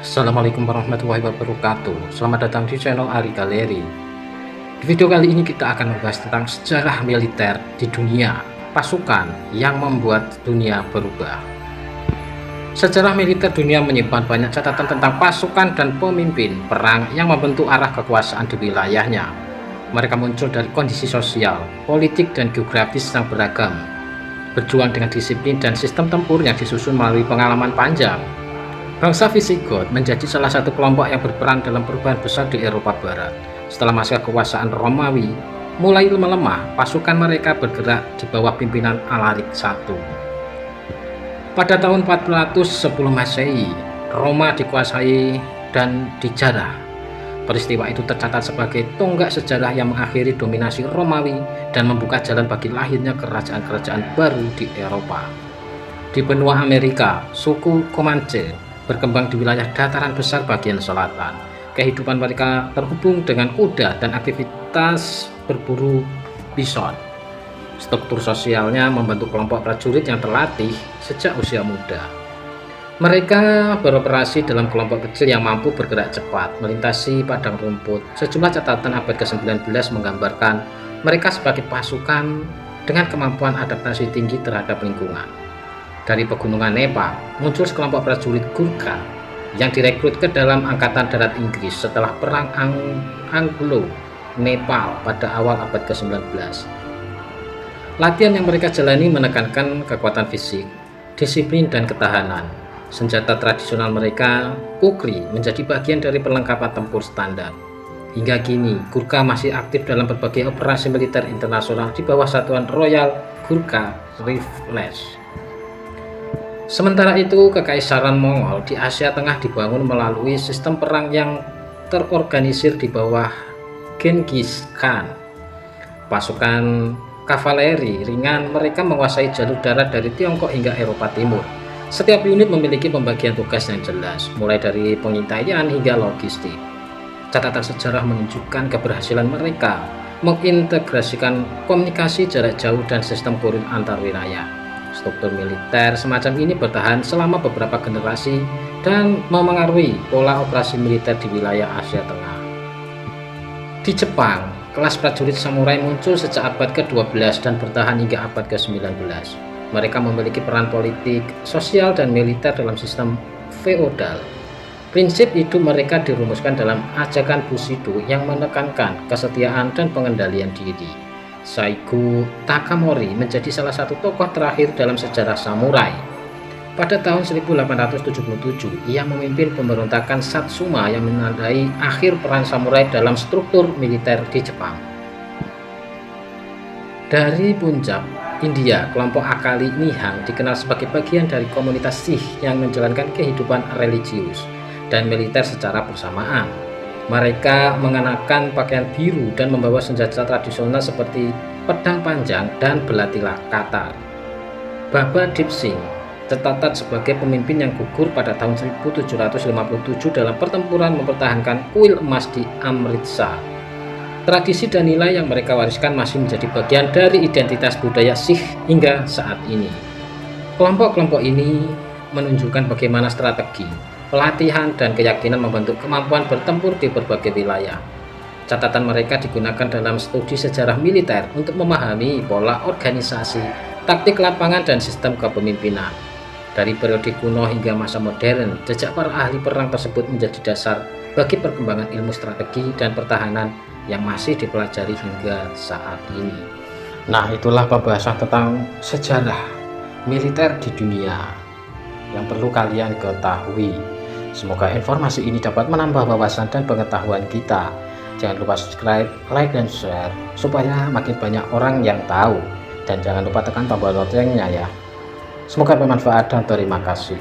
Assalamualaikum warahmatullahi wabarakatuh. Selamat datang di channel Ari Galeri. Di video kali ini kita akan membahas tentang sejarah militer di dunia, pasukan yang membuat dunia berubah. Sejarah militer dunia menyimpan banyak catatan tentang pasukan dan pemimpin perang yang membentuk arah kekuasaan di wilayahnya. Mereka muncul dari kondisi sosial, politik, dan geografis yang beragam, berjuang dengan disiplin dan sistem tempur yang disusun melalui pengalaman panjang. Bangsa Visigoth menjadi salah satu kelompok yang berperan dalam perubahan besar di Eropa Barat. Setelah masa kekuasaan Romawi mulai melemah, pasukan mereka bergerak di bawah pimpinan Alaric I. Pada tahun 410 Masehi, Roma dikuasai dan dijarah. Peristiwa itu tercatat sebagai tonggak sejarah yang mengakhiri dominasi Romawi dan membuka jalan bagi lahirnya kerajaan-kerajaan baru di Eropa. Di benua Amerika, suku Comanche berkembang di wilayah dataran besar bagian selatan. Kehidupan mereka terhubung dengan kuda dan aktivitas berburu bison. Struktur sosialnya membentuk kelompok prajurit yang terlatih sejak usia muda. Mereka beroperasi dalam kelompok kecil yang mampu bergerak cepat, melintasi padang rumput. Sejumlah catatan abad ke-19 menggambarkan mereka sebagai pasukan dengan kemampuan adaptasi tinggi terhadap lingkungan. Dari pegunungan Nepal, muncul sekelompok prajurit Gurkha yang direkrut ke dalam Angkatan Darat Inggris setelah Perang Anglo-Nepal pada awal abad ke-19. Latihan yang mereka jalani menekankan kekuatan fisik, disiplin, dan ketahanan. Senjata tradisional mereka, kukri, menjadi bagian dari perlengkapan tempur standar. Hingga kini, Gurkha masih aktif dalam berbagai operasi militer internasional di bawah Satuan Royal Gurkha Rifles. Sementara itu, Kekaisaran Mongol di Asia Tengah dibangun melalui sistem perang yang terorganisir di bawah Genghis Khan. Pasukan kavaleri ringan mereka menguasai jalur darat dari Tiongkok hingga Eropa Timur. Setiap unit memiliki pembagian tugas yang jelas, mulai dari pengintaian hingga logistik. Catatan sejarah menunjukkan keberhasilan mereka mengintegrasikan komunikasi jarak jauh dan sistem kurir antar wilayah. Struktur militer semacam ini bertahan selama beberapa generasi dan memengaruhi pola operasi militer di wilayah Asia Tengah. Di Jepang, kelas prajurit samurai muncul sejak abad ke-12 dan bertahan hingga abad ke-19. Mereka memiliki peran politik, sosial, dan militer dalam sistem feodal. Prinsip hidup mereka dirumuskan dalam ajakan Bushido yang menekankan kesetiaan dan pengendalian diri. Saigo Takamori menjadi salah satu tokoh terakhir dalam sejarah samurai. Pada tahun 1877, ia memimpin pemberontakan Satsuma yang menandai akhir peran samurai dalam struktur militer di Jepang. Dari Punjab, India, kelompok Akali Nihang dikenal sebagai bagian dari komunitas Sikh yang menjalankan kehidupan religius dan militer secara bersamaan. Mereka mengenakan pakaian biru dan membawa senjata tradisional seperti pedang panjang dan belati katar. Baba Deep Singh tercatat sebagai pemimpin yang gugur pada tahun 1757 dalam pertempuran mempertahankan kuil emas di Amritsar. Tradisi dan nilai yang mereka wariskan masih menjadi bagian dari identitas budaya Sikh hingga saat ini. Kelompok-kelompok ini menunjukkan bagaimana strategi, pelatihan, dan keyakinan membentuk kemampuan bertempur di berbagai wilayah. Catatan mereka digunakan dalam studi sejarah militer untuk memahami pola organisasi, taktik lapangan, dan sistem kepemimpinan. Dari periode kuno hingga masa modern, jejak para ahli perang tersebut menjadi dasar bagi perkembangan ilmu strategi dan pertahanan yang masih dipelajari hingga saat ini. Nah, itulah pembahasan tentang sejarah militer di dunia yang perlu kalian ketahui. Semoga informasi ini dapat menambah wawasan dan pengetahuan kita. Jangan lupa subscribe, like, dan share supaya makin banyak orang yang tahu. Dan jangan lupa tekan tombol loncengnya ya. Semoga bermanfaat dan terima kasih.